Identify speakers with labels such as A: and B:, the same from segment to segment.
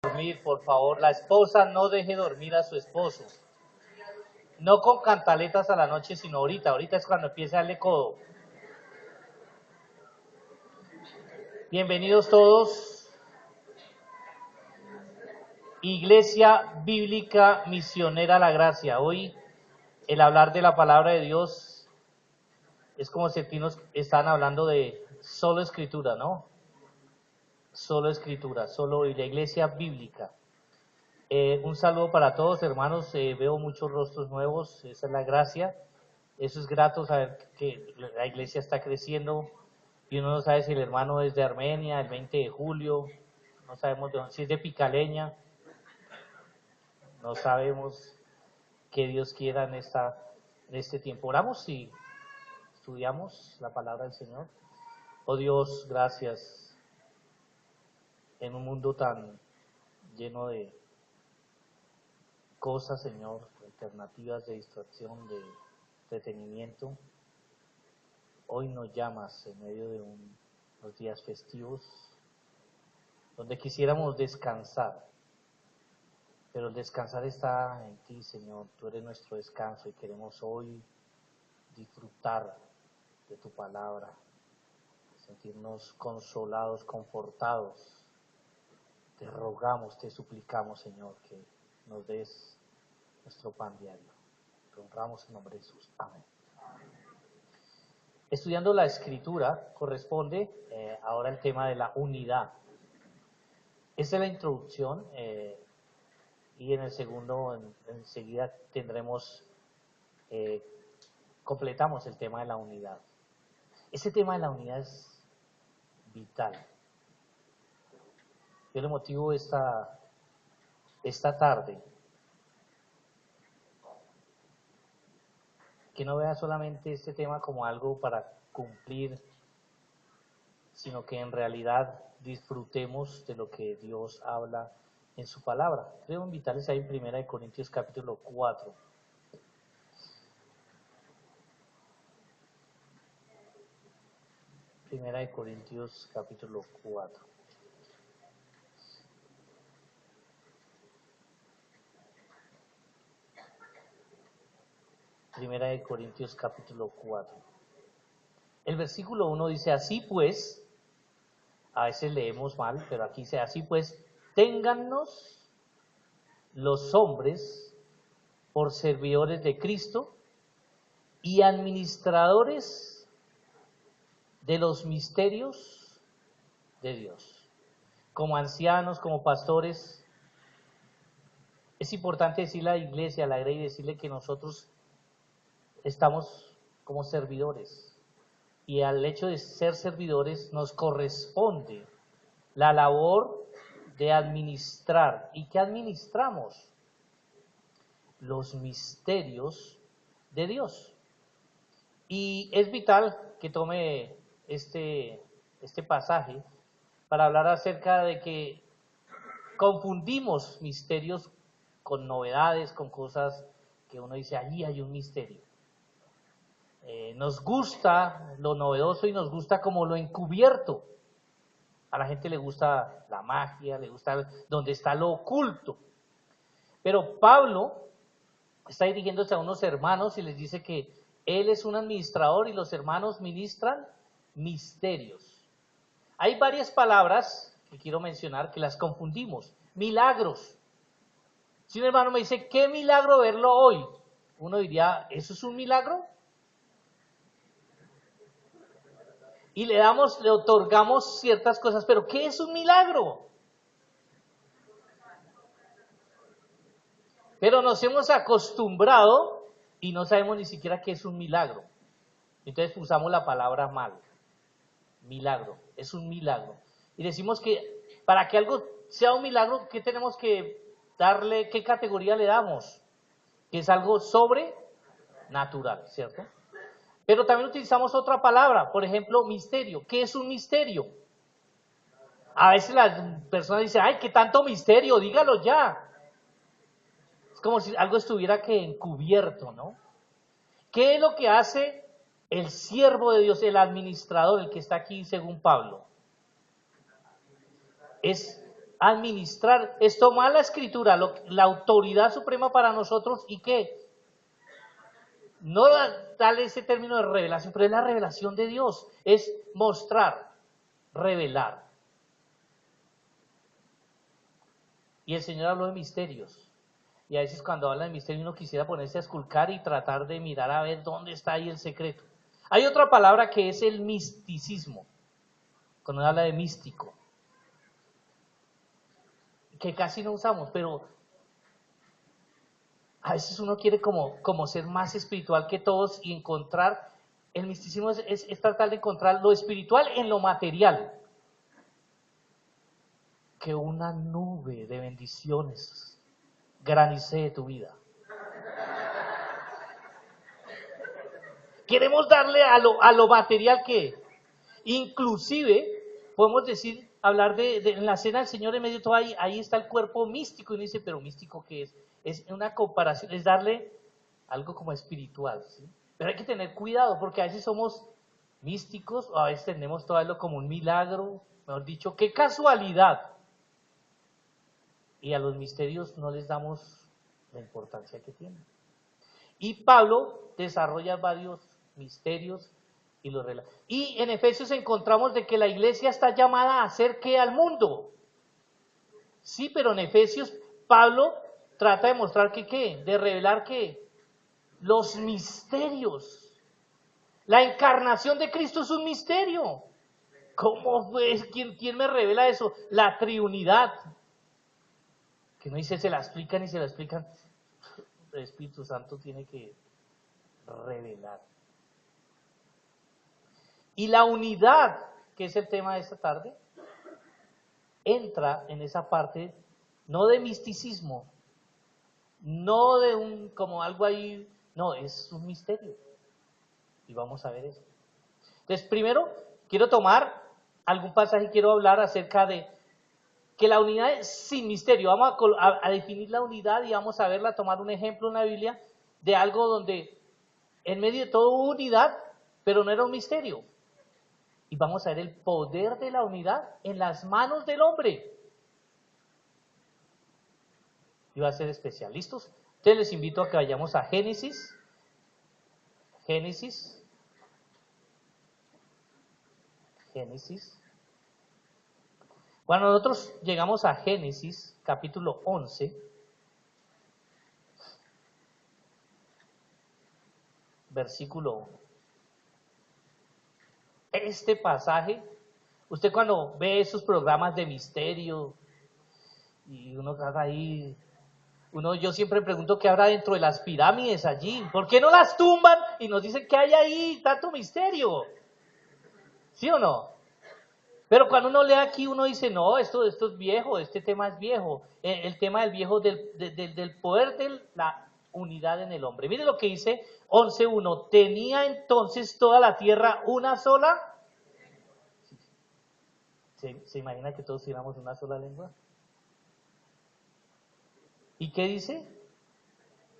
A: Dormir, por favor, la esposa no deje dormir a su esposo. No con cantaletas a la noche, sino ahorita es cuando empieza a darle codo. Bienvenidos todos. Iglesia Bíblica Misionera La Gracia. Hoy el hablar de la palabra de Dios es como si aquí nos están hablando de solo escritura, ¿no? Solo escritura, solo y la iglesia bíblica. Un saludo para todos, hermanos. Veo muchos rostros nuevos, esa es la gracia. Eso es grato saber que la iglesia está creciendo y uno no sabe si el hermano es de Armenia, el 20 de julio, no sabemos de dónde, si es de Picaleña, no sabemos qué Dios quiera en este tiempo. Oramos y estudiamos la palabra del Señor. Oh Dios, gracias en un mundo tan lleno de cosas, Señor, alternativas de distracción, de entretenimiento. Hoy nos llamas en medio de unos días festivos donde quisiéramos descansar, pero el descansar está en ti, Señor. Tú eres nuestro descanso y queremos hoy disfrutar de tu palabra, sentirnos consolados, confortados. Te rogamos, te suplicamos, Señor, que nos des nuestro pan diario. Te honramos en nombre de Jesús. Amén. Estudiando la escritura corresponde ahora el tema de la unidad. Esta es la introducción y en el segundo enseguida completamos el tema de la unidad. Ese tema de la unidad es vital. Yo le motivo esta tarde que no vea solamente este tema como algo para cumplir, sino que en realidad disfrutemos de lo que Dios habla en su palabra. Quiero invitarles ahí en 1 Corintios capítulo 4. Primera de Corintios capítulo 4. Primera de Corintios capítulo 4. El versículo 1 dice, así pues, a veces leemos mal, pero aquí dice, así pues, téngannos los hombres por servidores de Cristo y administradores de los misterios de Dios. Como ancianos, como pastores, es importante decirle a la iglesia, a la grey, decirle que nosotros estamos como servidores. Y al hecho de ser servidores nos corresponde la labor de administrar. ¿Y qué administramos? Los misterios de Dios. Y es vital que tome este pasaje para hablar acerca de que confundimos misterios con novedades, con cosas que uno dice, allí hay un misterio. Nos gusta lo novedoso y nos gusta como lo encubierto. A la gente le gusta la magia, le gusta donde está lo oculto. Pero Pablo está dirigiéndose a unos hermanos y les dice que él es un administrador y los hermanos ministran misterios. Hay varias palabras que quiero mencionar que las confundimos. Milagros. Si un hermano me dice, ¿qué milagro verlo hoy? Uno diría, ¿eso es un milagro? Y le otorgamos ciertas cosas, pero ¿qué es un milagro? Pero nos hemos acostumbrado y no sabemos ni siquiera qué es un milagro. Entonces usamos la palabra mal. Milagro, es un milagro. Y decimos que para que algo sea un milagro, ¿qué tenemos que darle? ¿Qué categoría le damos? Que es algo sobrenatural, ¿cierto? Pero también utilizamos otra palabra, por ejemplo, misterio. ¿Qué es un misterio? A veces las personas dicen, ay, qué tanto misterio, dígalo ya. Es como si algo estuviera que encubierto, ¿no? ¿Qué es lo que hace el siervo de Dios, el administrador, el que está aquí según Pablo? Es administrar, es tomar la escritura, la autoridad suprema para nosotros y qué, no darle ese término de revelación, pero es la revelación de Dios, es mostrar, revelar. Y el Señor habló de misterios. Y a veces cuando habla de misterio uno quisiera ponerse a esculcar y tratar de mirar a ver dónde está ahí el secreto. Hay otra palabra que es el misticismo, cuando uno habla de místico, que casi no usamos, pero a veces uno quiere como ser más espiritual que todos y encontrar, el misticismo es tratar de encontrar lo espiritual en lo material. Que una nube de bendiciones granicee tu vida. Queremos darle a lo material que, inclusive, podemos decir, hablar de en la cena del Señor en medio de todo ahí está el cuerpo místico, y uno dice, pero místico ¿qué es? Es una comparación, es darle algo como espiritual, ¿sí? Pero hay que tener cuidado, porque a veces somos místicos, o a veces tenemos todo eso como un milagro, mejor dicho, qué casualidad. Y a los misterios no les damos la importancia que tienen. Y Pablo desarrolla varios misterios y los relata. Y en Efesios encontramos de que la iglesia está llamada a hacer ¿qué al mundo? Sí, pero en Efesios Pablo trata de mostrar que ¿qué? De revelar ¿qué? Los misterios. La encarnación de Cristo es un misterio. ¿Cómo fue? ¿Quién me revela eso? La Trinidad. Que no dice se la explican y se la explican. El Espíritu Santo tiene que revelar. Y la unidad, que es el tema de esta tarde, entra en esa parte no de misticismo, no de un como algo ahí, no, es un misterio. Y vamos a ver eso. Entonces, primero, quiero tomar algún pasaje y quiero hablar acerca de que la unidad es sin misterio. Vamos a definir la unidad y vamos a verla, tomar un ejemplo en la Biblia de algo donde en medio de todo hubo unidad, pero no era un misterio. Y vamos a ver el poder de la unidad en las manos del hombre. Y va a ser especial. ¿Listos? Entonces les invito a que vayamos a Génesis. Génesis. Cuando nosotros llegamos a Génesis, capítulo 11, versículo 1. Este pasaje, usted cuando ve esos programas de misterio y uno está ahí, yo siempre pregunto qué habrá dentro de las pirámides allí, ¿por qué no las tumban y nos dicen qué hay ahí, tanto misterio? ¿Sí o no? Pero cuando uno lee aquí, uno dice, no, esto es viejo, este tema es viejo. El tema del viejo, del poder de la unidad en el hombre. Mire lo que dice 11.1. ¿Tenía entonces toda la tierra una sola? ¿Se imagina que todos tuviéramos una sola lengua? ¿Y qué dice?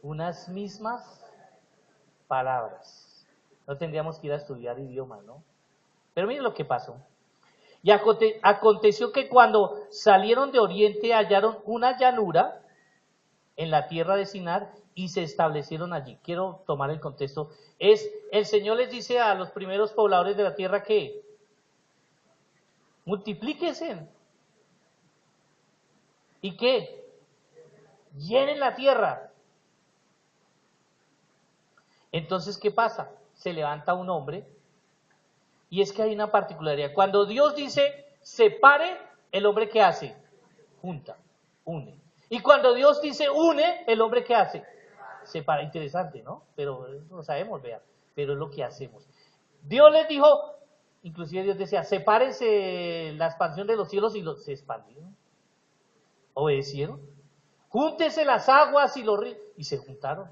A: Unas mismas palabras. No tendríamos que ir a estudiar idiomas, ¿no? Pero mire lo que pasó. Y aconteció que cuando salieron de oriente hallaron una llanura en la tierra de Sinar y se establecieron allí. Quiero tomar el contexto. El Señor les dice a los primeros pobladores de la tierra que multiplíquense. ¿Y qué? Llenen la tierra. Entonces, ¿qué pasa? Se levanta un hombre. Y es que hay una particularidad. Cuando Dios dice separe, el hombre ¿qué hace? Junta, une. Y cuando Dios dice une, el hombre ¿qué hace? Separa. Interesante, ¿no? Pero no sabemos, vean. Pero es lo que hacemos. Dios les dijo, inclusive Dios decía, sepárense la expansión de los cielos y se expandieron. Obedecieron. Júntense las aguas y los ríos. Y se juntaron.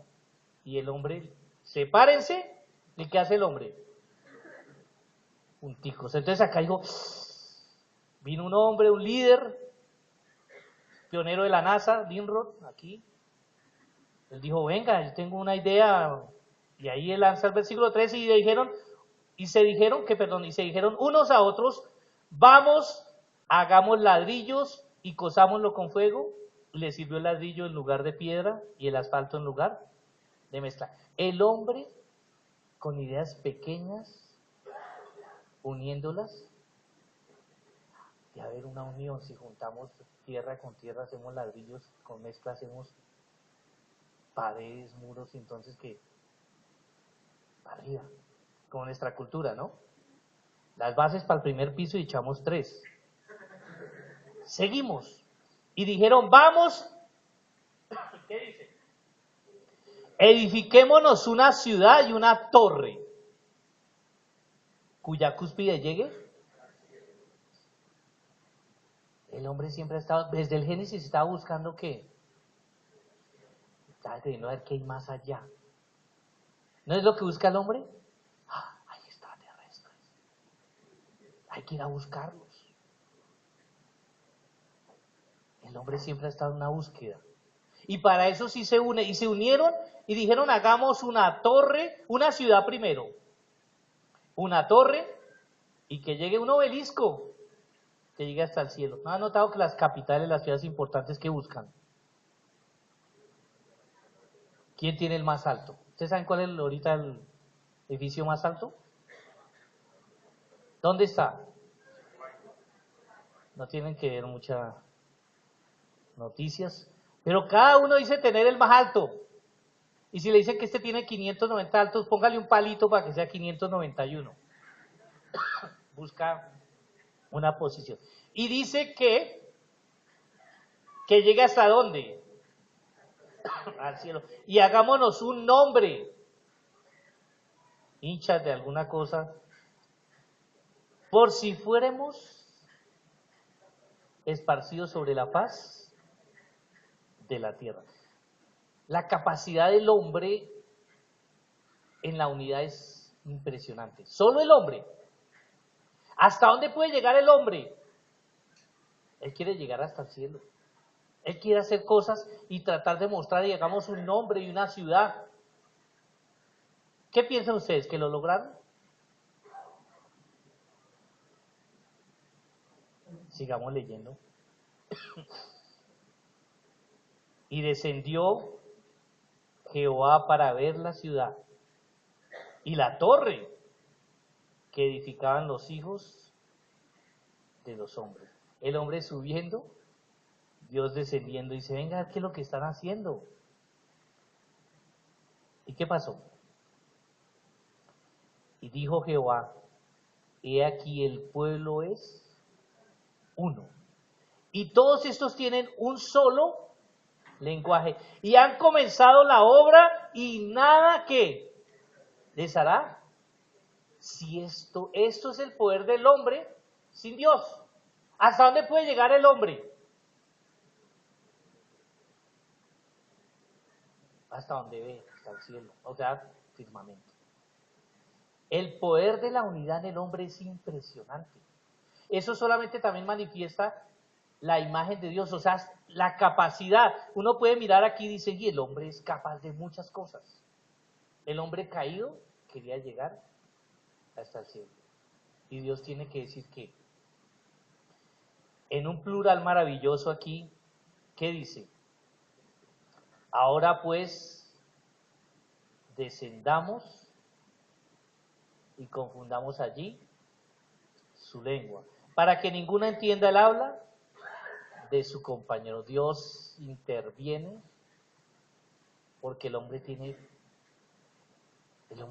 A: Y el hombre, sepárense. ¿Y qué hace el hombre? Punticos. Entonces acá vino un hombre, un líder, pionero de la NASA, Nimrod, aquí. Él dijo, venga, yo tengo una idea. Y ahí él lanza el versículo 13 y se dijeron unos a otros, vamos, hagamos ladrillos y cosámoslo con fuego, le sirvió el ladrillo en lugar de piedra y el asfalto en lugar de mezcla. El hombre con ideas pequeñas, uniéndolas, y a ver una unión, si juntamos tierra con tierra, hacemos ladrillos, con mezcla hacemos paredes, muros, y entonces que arriba, como nuestra cultura, ¿no? Las bases para el primer piso y echamos 3. Seguimos. Y dijeron, vamos, ¿qué dice? Edifiquémonos una ciudad y una torre, cuya cúspide llegue. El hombre siempre ha estado, desde el Génesis estaba buscando qué. Estaba queriendo ver qué hay más allá. ¿No es lo que busca el hombre? Ah, hay extraterrestres. Hay que ir a buscarlos. El hombre siempre ha estado en una búsqueda. Y para eso sí se une. Y se unieron y dijeron, hagamos una torre, una ciudad primero. Una torre y que llegue un obelisco, que llegue hasta el cielo. ¿No han notado que las capitales, las ciudades importantes que buscan? ¿Quién tiene el más alto? ¿Ustedes saben cuál es ahorita el edificio más alto? ¿Dónde está? No tienen que ver muchas noticias, pero cada uno dice tener el más alto. Y si le dicen que este tiene 590 altos, póngale un palito para que sea 591. Busca una posición. Y dice que llegue hasta dónde? Al cielo. Y hagámonos un nombre. Hinchas de alguna cosa. Por si fuéramos esparcidos sobre la faz de la tierra. La capacidad del hombre en la unidad es impresionante. Solo el hombre. ¿Hasta dónde puede llegar el hombre? Él quiere llegar hasta el cielo. Él quiere hacer cosas y tratar de mostrar y hagamos un nombre y una ciudad. ¿Qué piensan ustedes? ¿Que lo lograron? Sigamos leyendo. Y descendió Jehová para ver la ciudad y la torre que edificaban los hijos de los hombres. El hombre subiendo, Dios descendiendo y dice, venga, ¿qué es lo que están haciendo? ¿Y qué pasó? Y dijo Jehová, he aquí el pueblo es uno. Y todos estos tienen un solo lenguaje. Y han comenzado la obra y nada que les hará. Si esto es el poder del hombre sin Dios. ¿Hasta dónde puede llegar el hombre? Hasta donde ve, hasta el cielo, o sea, firmamento. El poder de la unidad en el hombre es impresionante. Eso solamente también manifiesta la imagen de Dios, o sea, la capacidad. Uno puede mirar aquí y dice, y el hombre es capaz de muchas cosas. El hombre caído quería llegar hasta el cielo. Y Dios tiene que decir que, en un plural maravilloso aquí, ¿qué dice? Ahora pues, descendamos y confundamos allí su lengua, para que ninguno entienda el habla de su compañero. Dios interviene porque el hombre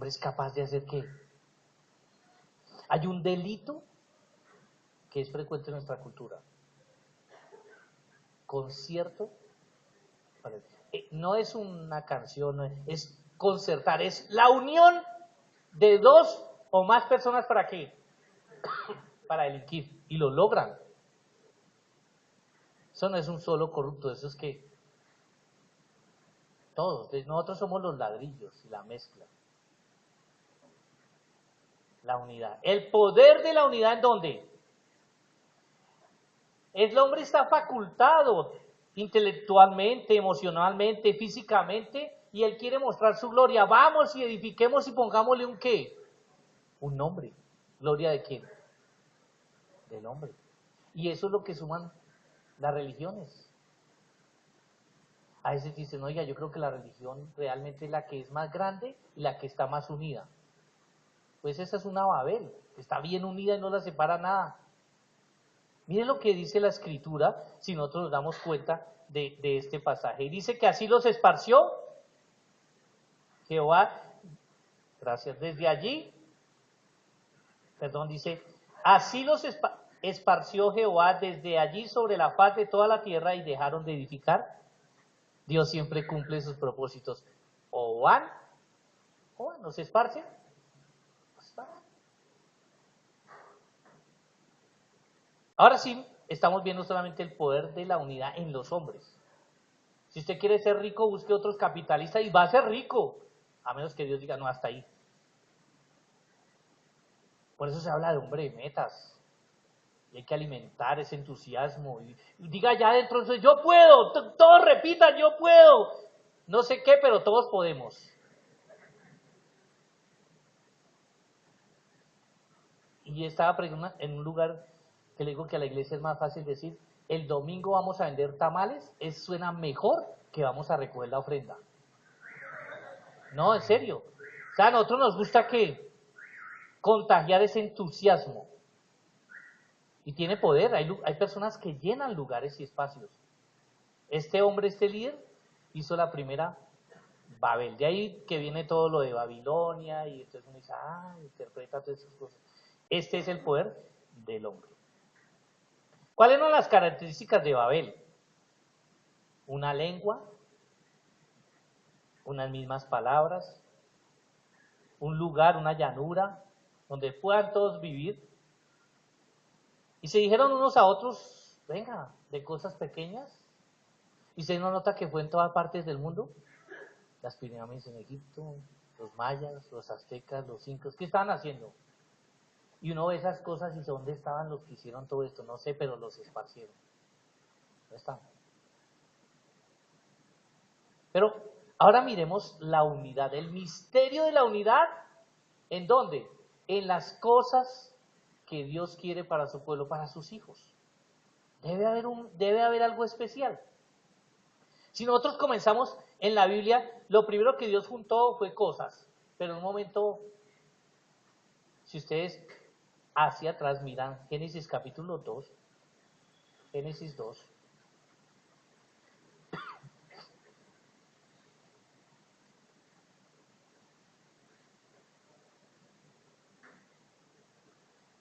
A: es capaz de hacer ¿qué? Hay un delito que es frecuente en nuestra cultura. Concierto, no es una canción, es concertar, es la unión de 2 o más personas ¿para qué? Para delinquir, y lo logran. Eso no es un solo corrupto, eso es que todos, nosotros somos los ladrillos y la mezcla. La unidad. El poder de la unidad, ¿en dónde? El hombre está facultado intelectualmente, emocionalmente, físicamente, y él quiere mostrar su gloria. Vamos y edifiquemos y pongámosle un ¿qué? Un nombre. ¿Gloria de quién? Del hombre. Y eso es lo que suman Las religiones. A veces dicen, oiga, yo creo que la religión realmente es la que es más grande y la que está más unida. Pues esa es una Babel, que está bien unida y no la separa nada. Miren lo que dice la Escritura, si nosotros nos damos cuenta de este pasaje. Y dice que así los esparció Jehová, gracias, desde allí, perdón, dice, así los esparció Jehová desde allí sobre la faz de toda la tierra y dejaron de edificar. Dios siempre cumple sus propósitos. O van, no se esparcen. Ahora sí, estamos viendo solamente el poder de la unidad en los hombres. Si usted quiere ser rico, busque otros capitalistas y va a ser rico, a menos que Dios diga, no, hasta ahí. Por eso se habla de hombre de metas. Y hay que alimentar ese entusiasmo. Y diga ya adentro, yo puedo, todos repitan, yo puedo. No sé qué, pero todos podemos. Y estaba en un lugar que le digo que a la iglesia es más fácil decir, el domingo vamos a vender tamales, suena mejor que vamos a recoger la ofrenda. No, en serio. O sea, a nosotros nos gusta que contagiar ese entusiasmo. Y tiene poder, hay personas que llenan lugares y espacios. Este hombre, este líder, hizo la primera Babel. De ahí que viene todo lo de Babilonia, y entonces uno dice, interpreta todas esas cosas. Este es el poder del hombre. ¿Cuáles eran las características de Babel? Una lengua, unas mismas palabras, un lugar, una llanura, donde puedan todos vivir. Y se dijeron unos a otros, venga, de cosas pequeñas. Y se nos nota que fue en todas partes del mundo. Las pirámides en Egipto, los mayas, los aztecas, los incas, ¿qué estaban haciendo? Y uno ve esas cosas y dice, ¿dónde estaban los que hicieron todo esto? No sé, pero los esparcieron. ¿Dónde están? Pero ahora miremos la unidad, el misterio de la unidad, ¿en dónde? En las cosas que Dios quiere para su pueblo, para sus hijos. Debe haber algo especial. Si nosotros comenzamos en la Biblia, lo primero que Dios juntó fue cosas, pero en un momento, si ustedes hacia atrás miran Génesis capítulo 2, Génesis 2,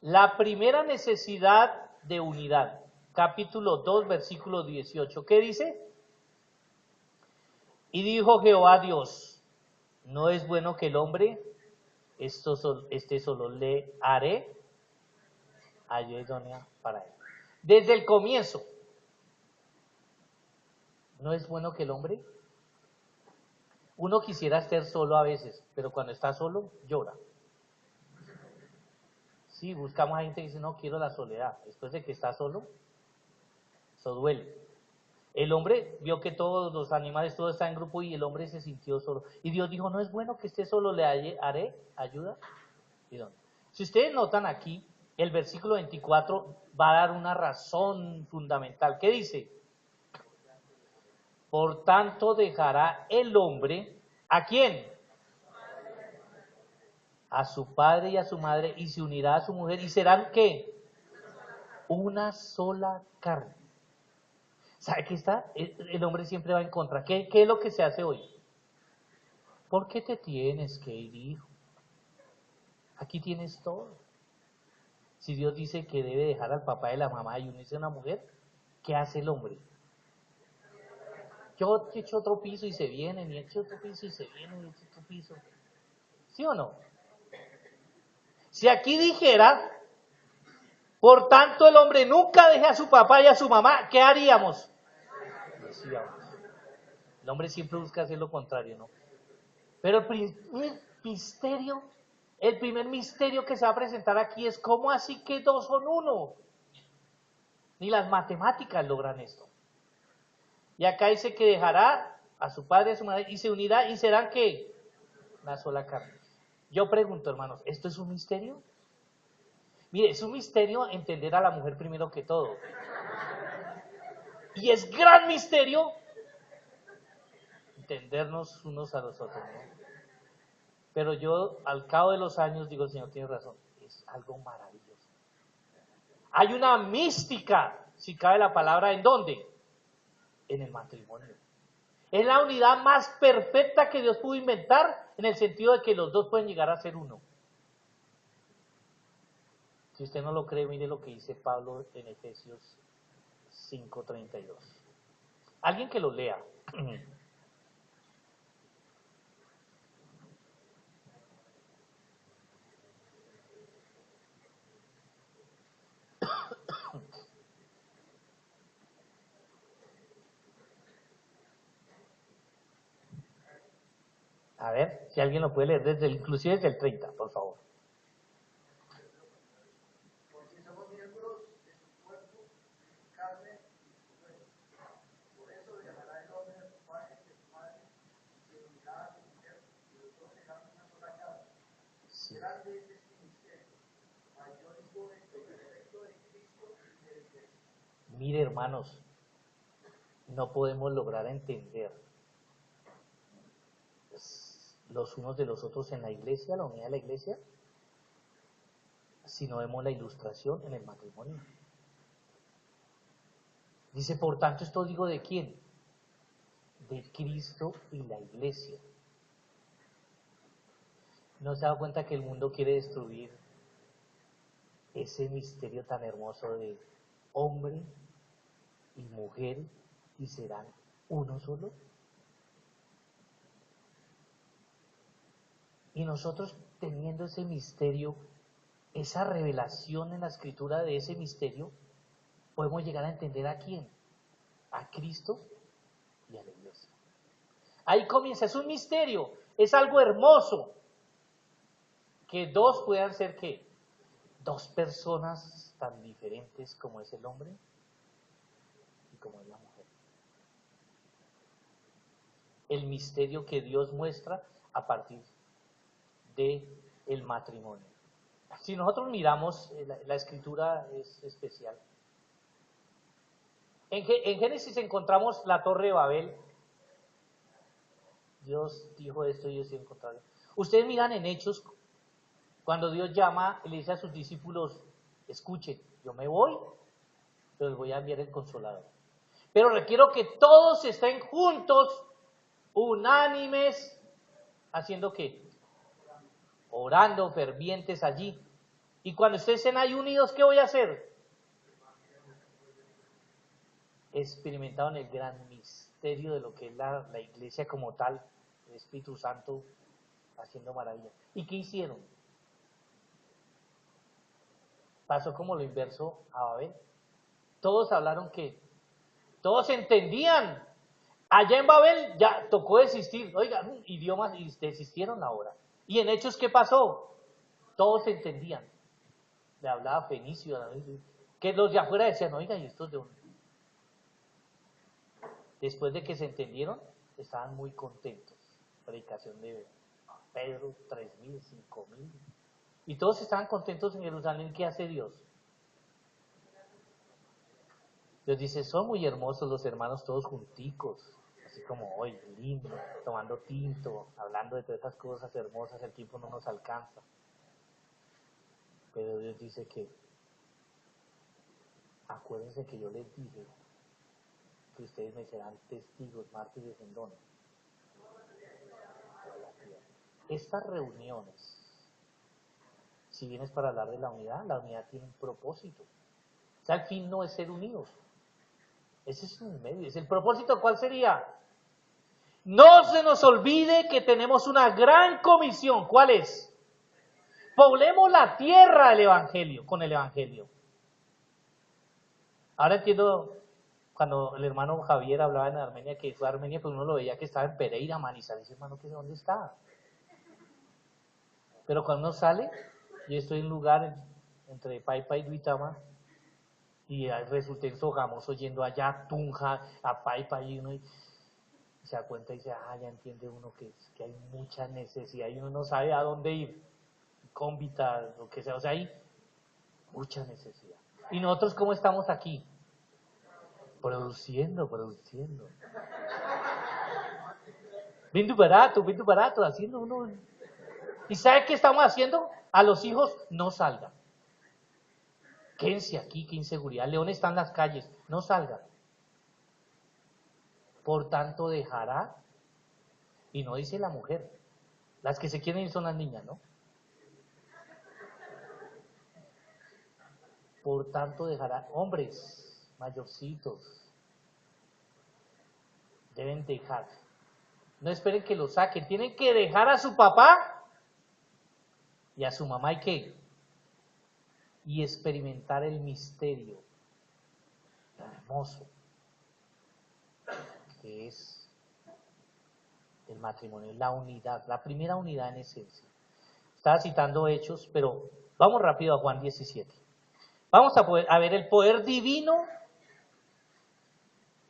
A: la primera necesidad de unidad, capítulo 2, versículo 18, ¿qué dice? Y dijo Jehová Dios, no es bueno que el hombre esté solo, le haré ayuda idónea para él. Desde el comienzo, no es bueno que el hombre, uno quisiera estar solo a veces, pero cuando está solo, llora. Sí, buscamos a gente que dice, no quiero la soledad. Después de que está solo, eso duele. El hombre vio que todos los animales, todo está en grupo y el hombre se sintió solo. Y Dios dijo, no es bueno que esté solo, le haré ayuda. Si ustedes notan aquí, el versículo 24 va a dar una razón fundamental. ¿Qué dice? Por tanto dejará el hombre, ¿a quién? A su padre y a su madre, y se unirá a su mujer, y serán ¿qué? Una sola carne. ¿Sabe qué está? El hombre siempre va en contra. ¿Qué es lo que se hace hoy? ¿Por qué te tienes que ir, hijo? Aquí tienes todo. Si Dios dice que debe dejar al papá y la mamá y unirse a una mujer, ¿qué hace el hombre? Yo echo otro piso y se vienen, y echo otro piso y se vienen, y echo otro piso. ¿Sí o no? Si aquí dijera, por tanto el hombre nunca deje a su papá y a su mamá, ¿qué haríamos? Decíamos. El hombre siempre busca hacer lo contrario, ¿no? Pero el primer misterio que se va a presentar aquí es ¿cómo así que dos son uno? Ni las matemáticas logran esto. Y acá dice que dejará a su padre y a su madre y se unirá y serán ¿qué? Una sola carne. Yo pregunto, hermanos, ¿esto es un misterio? Mire, es un misterio entender a la mujer primero que todo. Y es gran misterio entendernos unos a los otros, ¿no? Pero yo al cabo de los años digo, el Señor tiene razón, es algo maravilloso. Hay una mística, si cabe la palabra, ¿en dónde? En el matrimonio. Es la unidad más perfecta que Dios pudo inventar, en el sentido de que los dos pueden llegar a ser uno. Si usted no lo cree, mire lo que dice Pablo en Efesios 5:32. Alguien que lo lea. A ver, si alguien lo puede leer, inclusive desde el 30, por favor.
B: Porque somos miembros de su cuerpo, carne y su hueso. Por eso dejará el hombre de su padre y de su madre, y se unirá a su mujer, y los dos serán una sola carne.
A: Sí.
B: Grande es este misterio, mayor y joven el efecto de Cristo y de la iglesia.
A: Mire, hermanos, no podemos lograr entender los unos de los otros en la iglesia, la unidad de la iglesia, si no vemos la ilustración en el matrimonio. Dice, por tanto, esto digo ¿de quién? De Cristo y la iglesia. ¿No se da cuenta que el mundo quiere destruir ese misterio tan hermoso de hombre y mujer y serán uno solo? Y nosotros teniendo ese misterio, esa revelación en la escritura de ese misterio, podemos llegar a entender ¿a quién? A Cristo y a la iglesia. Ahí comienza, es un misterio, es algo hermoso. Que dos puedan ser ¿qué? Dos personas tan diferentes como es el hombre y como es la mujer. El misterio que Dios muestra a partir de el matrimonio. Si nosotros miramos, la escritura es especial. En Génesis encontramos la torre de Babel. Dios dijo esto y yo estoy en contrario. Ustedes miran en Hechos, cuando Dios llama y le dice a sus discípulos, escuchen, yo me voy, pero les voy a enviar el Consolador. Pero requiero que todos estén juntos, unánimes, ¿haciendo qué? Orando, fervientes allí. Y cuando ustedes estén ahí unidos, ¿qué voy a hacer? Experimentaron el gran misterio de lo que es la iglesia como tal, el Espíritu Santo haciendo maravillas. ¿Y qué hicieron? Pasó como lo inverso a Babel. Todos hablaron que, todos entendían. Allá en Babel ya tocó desistir, oigan, idiomas y desistieron ahora. ¿Y en Hechos qué pasó? Todos entendían. Le hablaba fenicio, que los de afuera decían, oigan, ¿y estos de dónde? Después de que se entendieron, estaban muy contentos. Predicación de Pedro, 3.000, 5.000. Y todos estaban contentos en Jerusalén. ¿Qué hace Dios? Dios dice, son muy hermosos los hermanos todos junticos, así como hoy, lindo, tomando tinto, hablando de todas estas cosas hermosas, el tiempo no nos alcanza. Pero Dios dice que, acuérdense que yo les dije que ustedes me serán testigos, mártires en dónde. Estas reuniones, si bien es para hablar de la unidad tiene un propósito. O sea, el fin no es ser unidos. Ese es un medio. ¿Es el propósito cuál sería? No se nos olvide que tenemos una gran comisión. ¿Cuál es? Poblemos la tierra del Evangelio, con el Evangelio. Ahora entiendo cuando el hermano Javier hablaba en Armenia, que fue a Armenia, pues uno lo veía que estaba en Pereira, Manizales, dice, hermano, ¿dónde está? Pero cuando uno sale, yo estoy en un lugar entre Paipa y Duitama, y resulté en Sogamoso yendo allá a Tunja, a Paipa, y uno se da cuenta y dice, ya entiende uno que hay mucha necesidad, y uno no sabe a dónde ir, Cómbita, lo que sea, o sea, hay mucha necesidad. ¿Y nosotros cómo estamos aquí? Produciendo. Vindo barato, haciendo uno. ¿Y sabe qué estamos haciendo? A los hijos, no salgan. Quédense aquí, qué inseguridad. León está en las calles, no salgan. Por tanto dejará, y no dice la mujer, las que se quieren ir son las niñas, ¿no? Por tanto dejará, hombres mayorcitos, deben dejar. No esperen que lo saquen, tienen que dejar a su papá y a su mamá. ¿Y qué? Y experimentar el misterio hermoso que es el matrimonio, la unidad, la primera unidad en esencia. Estaba citando Hechos, pero vamos rápido a Juan 17. Vamos a ver el poder divino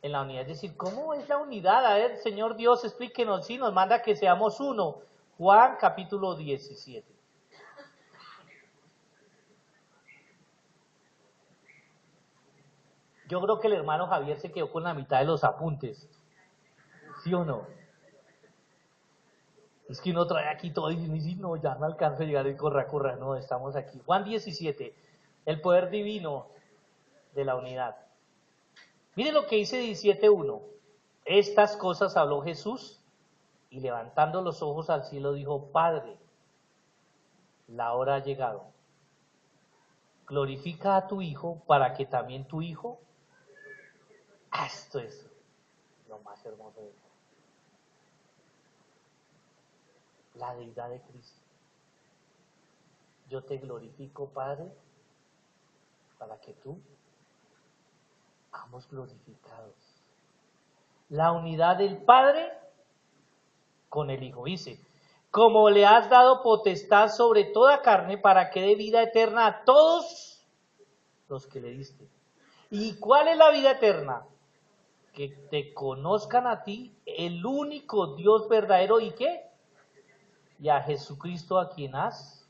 A: en la unidad. Es decir, ¿cómo es la unidad? A ver, Señor Dios, explíquenos. Sí, nos manda que seamos uno. Juan capítulo 17. Yo creo que el hermano Javier se quedó con la mitad de los apuntes. ¿Sí o no? Es que uno trae aquí todo y dice, no, ya no alcanza a llegar y corra. No, estamos aquí. Juan 17, el poder divino de la unidad. Mire lo que dice 17:1. Estas cosas habló Jesús y levantando los ojos al cielo dijo, Padre, la hora ha llegado. Glorifica a tu Hijo para que también tu Hijo. Esto es lo más hermoso de todo. La deidad de Cristo. Yo te glorifico, Padre, para que tú, ambos glorificados. La unidad del Padre con el Hijo. Dice, como le has dado potestad sobre toda carne para que dé vida eterna a todos los que le diste. ¿Y cuál es la vida eterna? Que te conozcan a ti, el único Dios verdadero, ¿y qué? Y a Jesucristo a quien has.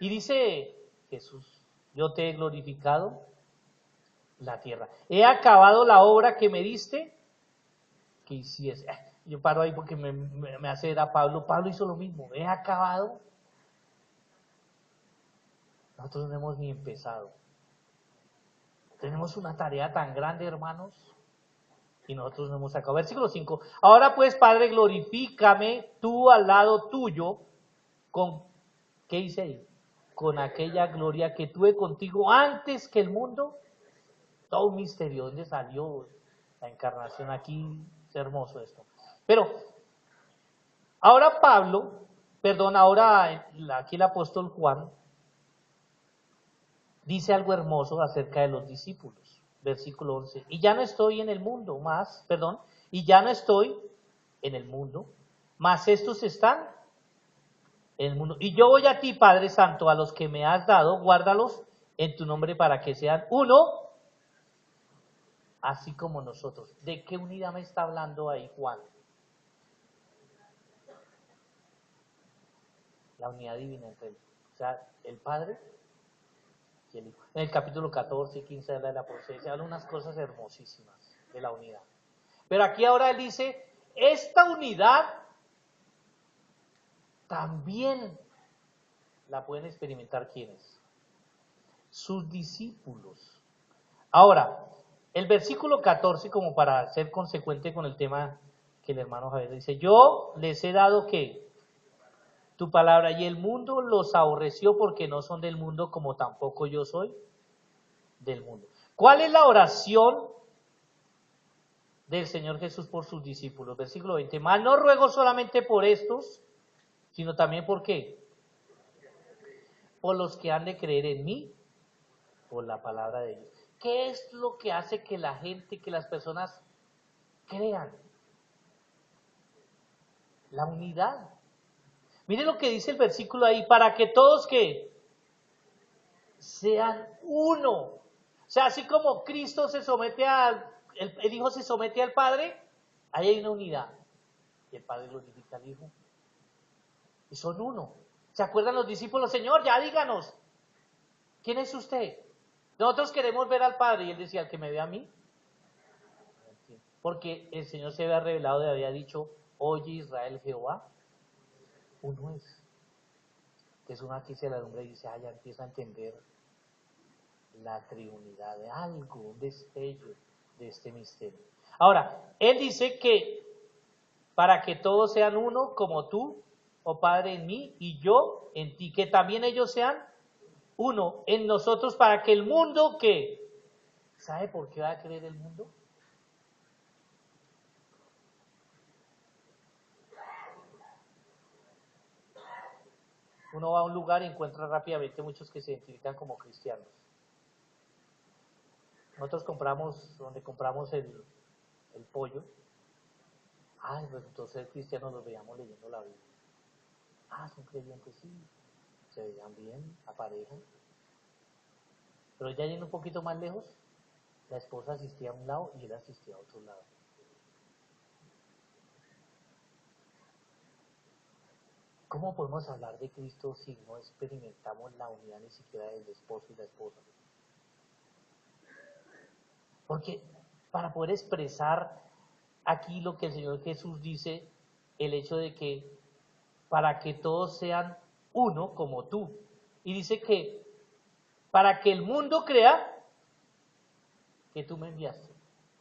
A: Y dice Jesús, yo te he glorificado la tierra. He acabado la obra que me diste, que hiciese. Yo paro ahí porque me hace ver a Pablo. Pablo hizo lo mismo. He acabado. Nosotros no hemos ni empezado. Tenemos una tarea tan grande, hermanos, y nosotros no hemos acabado. Versículo 5. Ahora pues, Padre, glorifícame tú al lado tuyo con, ¿qué dice ahí? Con aquella gloria que tuve contigo antes que el mundo. Todo un misterio. ¿Dónde salió la encarnación? Aquí es hermoso esto. Pero ahora aquí el apóstol Juan dice algo hermoso acerca de los discípulos. Versículo 11. Y ya no estoy en el mundo mas estos están en el mundo. Y yo voy a ti, Padre Santo, a los que me has dado, guárdalos en tu nombre para que sean uno, así como nosotros. ¿De qué unidad me está hablando ahí Juan? La unidad divina entre el Padre y el Hijo. En el capítulo 14 y 15 habla de la procedencia, habla unas cosas hermosísimas de la unidad. Pero aquí ahora él dice, esta unidad también la pueden experimentar ¿quiénes? Sus discípulos. Ahora, el versículo 14, como para ser consecuente con el tema que el hermano Javier dice, yo les he dado ¿qué? Tu palabra, y el mundo los aborreció porque no son del mundo, como tampoco yo soy del mundo. ¿Cuál es la oración del Señor Jesús por sus discípulos? Versículo 20. Mas no ruego solamente por estos, sino también por ¿qué? Por los que han de creer en mí, por la palabra de ellos. ¿Qué es lo que hace que la gente, que las personas crean? La unidad. Mire lo que dice el versículo ahí, para que todos que sean uno. O sea, así como Cristo se somete el Hijo se somete al Padre, ahí hay una unidad. Y el Padre glorifica al Hijo. Y son uno. ¿Se acuerdan los discípulos? Señor, ya díganos, ¿quién es usted? Nosotros queremos ver al Padre. Y él decía, el que me ve a mí, Porque el Señor se había revelado y había dicho, oye Israel, Jehová, uno es. Entonces uno aquí se la alumbra y dice, ya empieza a entender la triunidad de algo, un destello de este misterio. Ahora, Él dice que para que todos sean uno, como tú, oh Padre, en mí y yo en ti, que también ellos sean uno en nosotros, para que el mundo que, ¿sabe por qué va a creer el mundo? Uno va a un lugar y encuentra rápidamente muchos que se identifican como cristianos. Nosotros compramos, donde compramos el pollo, resultó ser cristianos, los veíamos leyendo la Biblia. Son creyentes, sí, se veían bien, la pareja. Pero ya yendo un poquito más lejos, la esposa asistía a un lado y él asistía a otro lado. ¿Cómo podemos hablar de Cristo si no experimentamos la unidad ni siquiera del esposo y la esposa? Porque para poder expresar aquí lo que el Señor Jesús dice, el hecho de que para que todos sean uno como tú. Y dice que para que el mundo crea que tú me enviaste.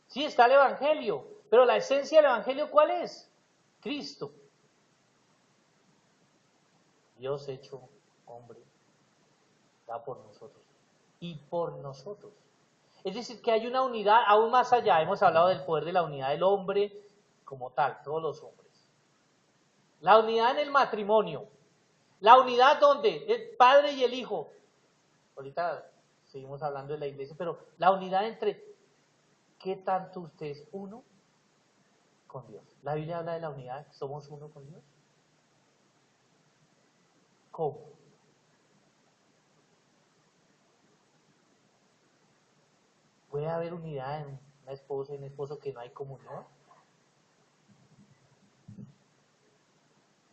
A: Sí, está el Evangelio, pero la esencia del Evangelio, ¿cuál es? Cristo. Dios hecho hombre, da por nosotros y por nosotros. Es decir, que hay una unidad aún más allá. Hemos hablado del poder de la unidad del hombre como tal, todos los hombres. La unidad en el matrimonio. La unidad donde el padre y el hijo. Ahorita seguimos hablando de la iglesia, pero la unidad entre qué tanto usted es uno con Dios. La Biblia habla de la unidad, somos uno con Dios. ¿Cómo? ¿Puede haber unidad en una esposa y un esposo que no hay comunión?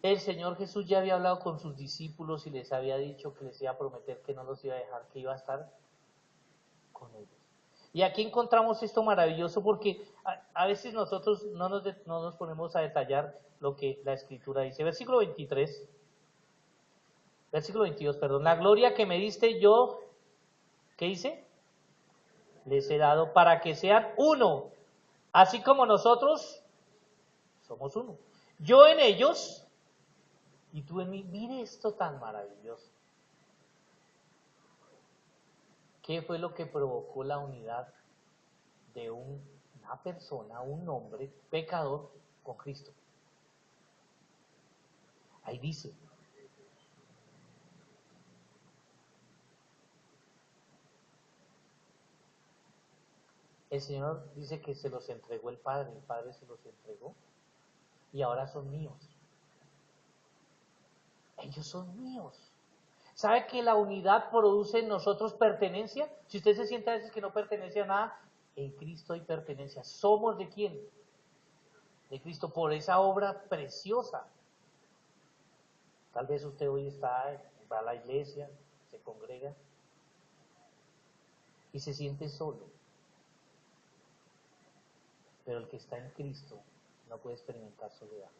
A: El Señor Jesús ya había hablado con sus discípulos y les había dicho que les iba a prometer que no los iba a dejar, que iba a estar con ellos. Y aquí encontramos esto maravilloso porque a veces nosotros no nos ponemos a detallar lo que la Escritura dice. Versículo 22, perdón. La gloria que me diste yo, ¿qué dice? Les he dado para que sean uno, así como nosotros somos uno. Yo en ellos y tú en mí. Mire esto tan maravilloso. ¿Qué fue lo que provocó la unidad de una persona, un hombre pecador con Cristo? Ahí dice, el Señor dice que se los entregó el Padre se los entregó y ahora son míos. Ellos son míos. ¿Sabe que la unidad produce en nosotros pertenencia? Si usted se siente a veces que no pertenece a nada, en Cristo hay pertenencia. ¿Somos de quién? De Cristo, por esa obra preciosa. Tal vez usted hoy va a la iglesia, se congrega y se siente solo. Pero el que está en Cristo no puede experimentar soledad.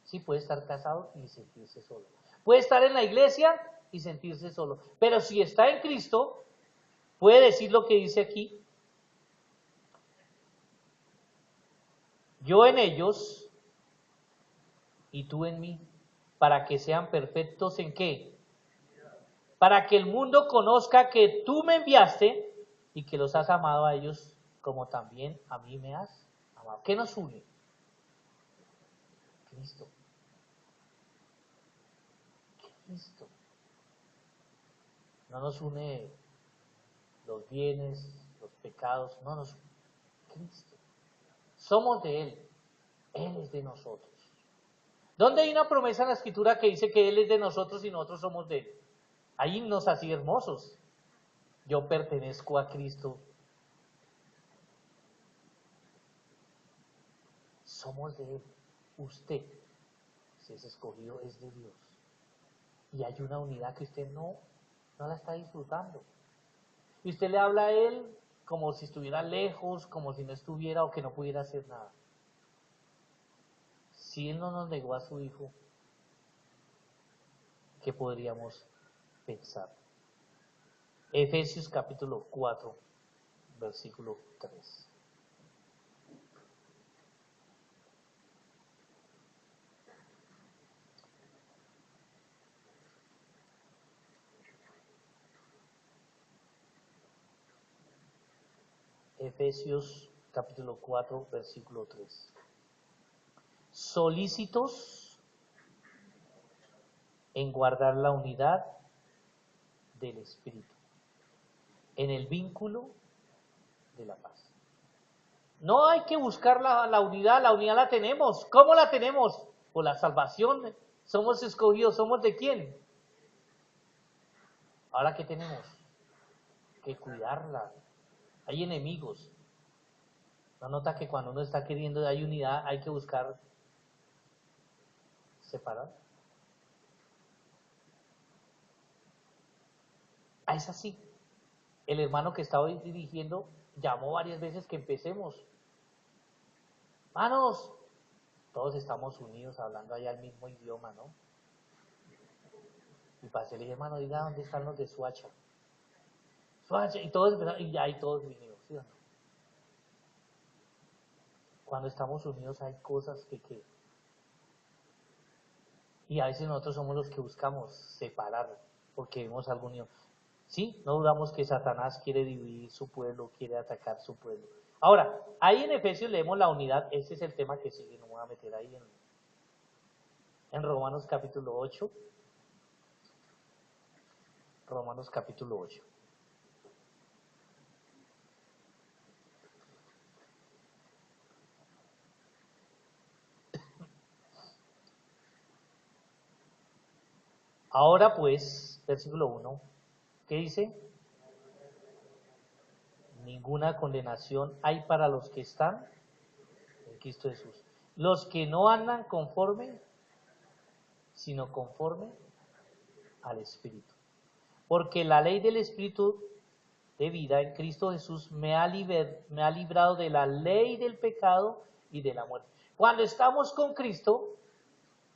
A: Sí, puede estar casado y sentirse solo. Puede estar en la iglesia y sentirse solo. Pero si está en Cristo, puede decir lo que dice aquí. Yo en ellos y tú en mí, para que sean perfectos ¿en qué? Para que el mundo conozca que tú me enviaste y que los has amado a ellos como también a mí me has amado. ¿Qué nos une? Cristo. Cristo. No nos une los bienes, los pecados, no nos une Cristo. Somos de Él, Él es de nosotros. ¿Dónde hay una promesa en la Escritura que dice que Él es de nosotros y nosotros somos de Él? Hay himnos así hermosos. Yo pertenezco a Cristo. Somos de Él. Usted, si es escogido, es de Dios. Y hay una unidad que usted no la está disfrutando. Y usted le habla a Él como si estuviera lejos, como si no estuviera o que no pudiera hacer nada. Si Él no nos negó a su Hijo, ¿qué podríamos pensar? Efesios capítulo 4, versículo 3. Efesios capítulo 4, versículo 3. Solícitos en guardar la unidad del Espíritu, en el vínculo de la paz. No hay que buscar la unidad la tenemos. ¿Cómo la tenemos? Por la salvación. Somos escogidos, ¿somos de quién? Ahora, ¿qué tenemos? Que cuidarla. Hay enemigos. ¿No nota que cuando uno está queriendo hay unidad, hay que buscar separar? Es así. El hermano que estaba dirigiendo llamó varias veces que empecemos. Hermanos, todos estamos unidos hablando allá el mismo idioma, ¿no? Y pasé, le dije, hermano, diga dónde están los de Suacha. Suacha, y todos, y ya ahí todos vinimos, ¿sí o no? Cuando estamos unidos hay cosas que y a veces nosotros somos los que buscamos separar porque vemos algo unido. Sí, no dudamos que Satanás quiere dividir su pueblo, quiere atacar su pueblo. Ahora, ahí en Efesios leemos la unidad, ese es el tema que sigue, no me voy a meter ahí en Romanos capítulo 8. Romanos capítulo 8. Ahora pues, versículo 1, ¿qué dice? Ninguna condenación hay para los que están en Cristo Jesús. Los que no andan conforme, sino conforme al Espíritu. Porque la ley del Espíritu de vida en Cristo Jesús me ha librado de la ley del pecado y de la muerte. Cuando estamos con Cristo,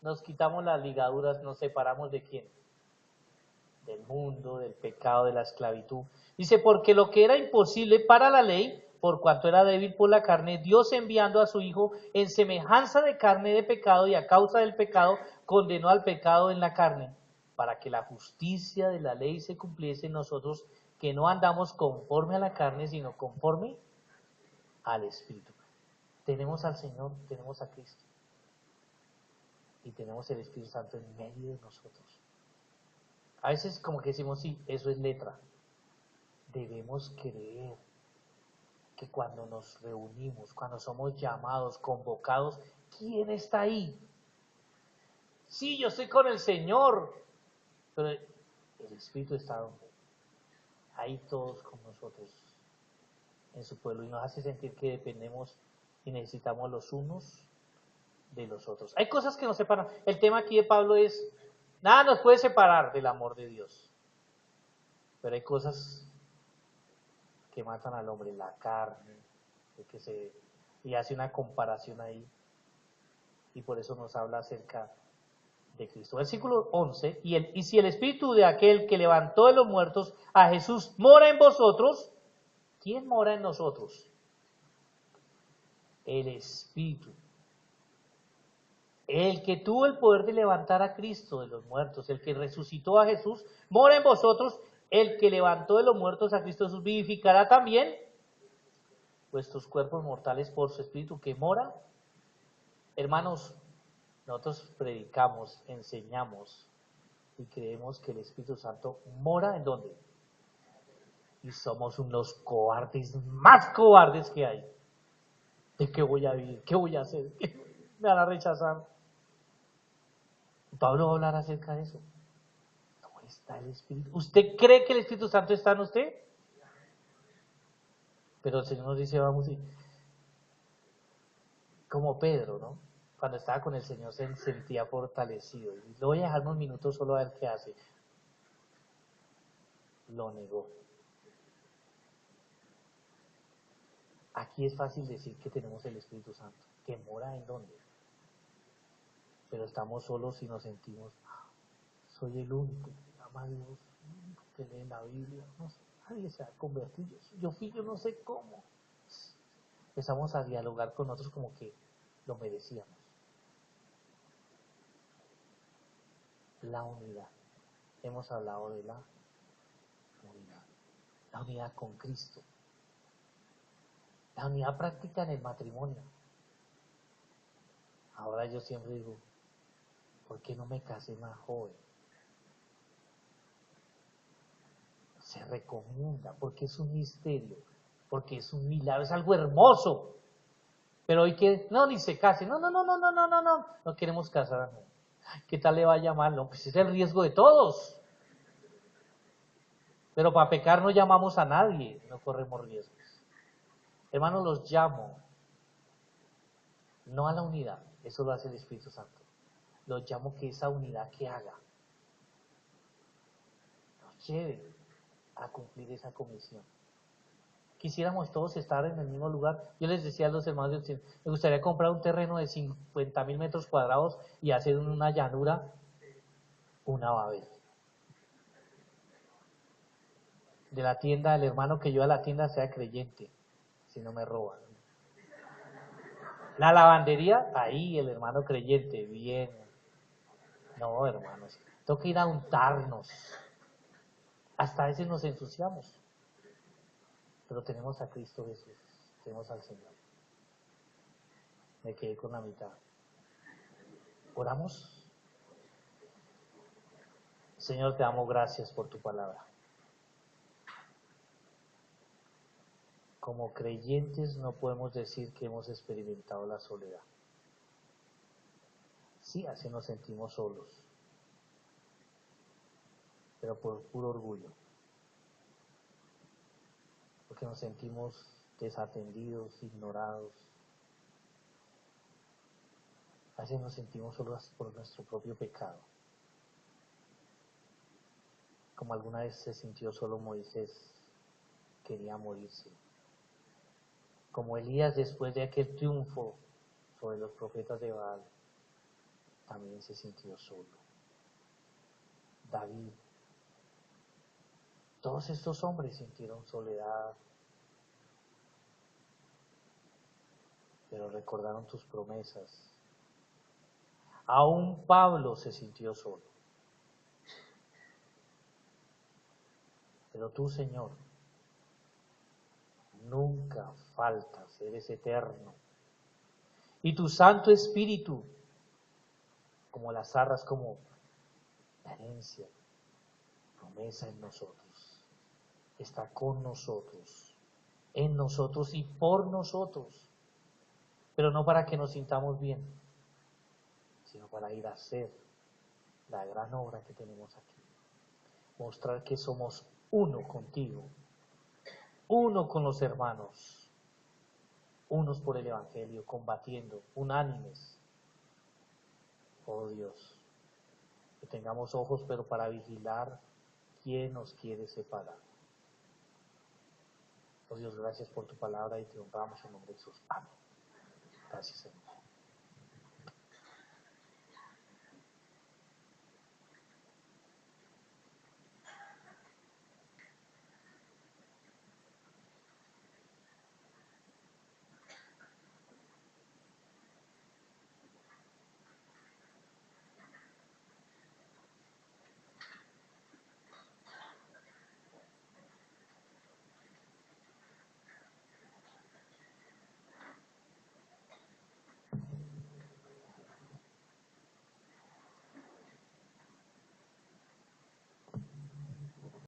A: nos quitamos las ligaduras, nos separamos de quién? Del mundo, del pecado, de la esclavitud. Dice, porque lo que era imposible para la ley, por cuanto era débil por la carne, Dios enviando a su Hijo en semejanza de carne de pecado y a causa del pecado, condenó al pecado en la carne, para que la justicia de la ley se cumpliese en nosotros, que no andamos conforme a la carne, sino conforme al Espíritu. Tenemos al Señor, tenemos a Cristo. Y tenemos el Espíritu Santo en medio de nosotros. A veces como que decimos, sí, eso es letra. Debemos creer que cuando nos reunimos, cuando somos llamados, convocados, ¿quién está ahí? Sí, yo estoy con el Señor, pero el Espíritu está ahí todos con nosotros en su pueblo y nos hace sentir que dependemos y necesitamos los unos de los otros. Hay cosas que nos separan. El tema aquí de Pablo es, nada nos puede separar del amor de Dios, pero hay cosas que matan al hombre, la carne, y hace una comparación ahí, y por eso nos habla acerca de Cristo. Versículo 11, y si el Espíritu de aquel que levantó de los muertos a Jesús mora en vosotros, ¿quién mora en nosotros? El Espíritu. El que tuvo el poder de levantar a Cristo de los muertos, el que resucitó a Jesús, mora en vosotros. El que levantó de los muertos a Cristo Jesús vivificará también vuestros cuerpos mortales por su Espíritu que mora. Hermanos, nosotros predicamos, enseñamos y creemos que el Espíritu Santo mora ¿en dónde? Y somos unos cobardes, más cobardes que hay. ¿De qué voy a vivir? ¿Qué voy a hacer? ¿Me van a rechazar? Pablo va a hablar acerca de eso. ¿Dónde está el Espíritu? ¿Usted cree que el Espíritu Santo está en usted? Pero el Señor nos dice, vamos, y como Pedro, ¿no? Cuando estaba con el Señor se sentía fortalecido. Y lo voy a dejar unos minutos solo a ver qué hace. Lo negó. Aquí es fácil decir que tenemos el Espíritu Santo, que mora en dónde, pero estamos solos y nos sentimos, soy el único que ama a Dios, el único que lee la Biblia, no sé, nadie se ha convertido, yo fui, yo no sé cómo. Empezamos a dialogar con nosotros como que lo merecíamos. La unidad. Hemos hablado de la unidad. La unidad con Cristo. La unidad práctica en el matrimonio. Ahora yo siempre digo, ¿por qué no me casé más joven? Se recomienda, porque es un misterio, porque es un milagro, es algo hermoso. Pero hoy que, no, ni se case, no queremos casar. ¿Qué tal le va a llamar? No, pues es el riesgo de todos. Pero para pecar no llamamos a nadie, no corremos riesgos. Hermanos, los llamo, no a la unidad, eso lo hace el Espíritu Santo. Los llamo que esa unidad que haga, nos lleve a cumplir esa comisión. Quisiéramos todos estar en el mismo lugar. Yo les decía a los hermanos, me gustaría comprar un terreno de 50.000 metros cuadrados y hacer en una llanura una Babel. De la tienda, el hermano que yo a la tienda sea creyente, si no me roban. La lavandería, ahí el hermano creyente, bien. No, hermanos, tengo que ir a untarnos. Hasta a veces nos ensuciamos. Pero tenemos a Cristo Jesús, tenemos al Señor. Me quedé con la mitad. ¿Oramos? Señor, te damos gracias por tu palabra. Como creyentes no podemos decir que hemos experimentado la soledad. Sí, así nos sentimos solos, pero por puro orgullo. Porque nos sentimos desatendidos, ignorados. A veces nos sentimos solos por nuestro propio pecado. Como alguna vez se sintió solo Moisés, quería morirse. Como Elías después de aquel triunfo sobre los profetas de Baal, también se sintió solo. David. Todos estos hombres sintieron soledad, pero recordaron tus promesas. Aún Pablo se sintió solo. Pero tú, Señor, nunca faltas, eres eterno. Y tu Santo Espíritu, como las arras, como la herencia, promesa en nosotros, está con nosotros, en nosotros y por nosotros. Pero no para que nos sintamos bien, sino para ir a hacer la gran obra que tenemos aquí. Mostrar que somos uno contigo, uno con los hermanos, unos por el Evangelio, combatiendo, unánimes. Oh Dios, que tengamos ojos, pero para vigilar quién nos quiere separar. Oh Dios, gracias por tu palabra y te honramos en nombre de Jesús. Amén. Gracias, Señor.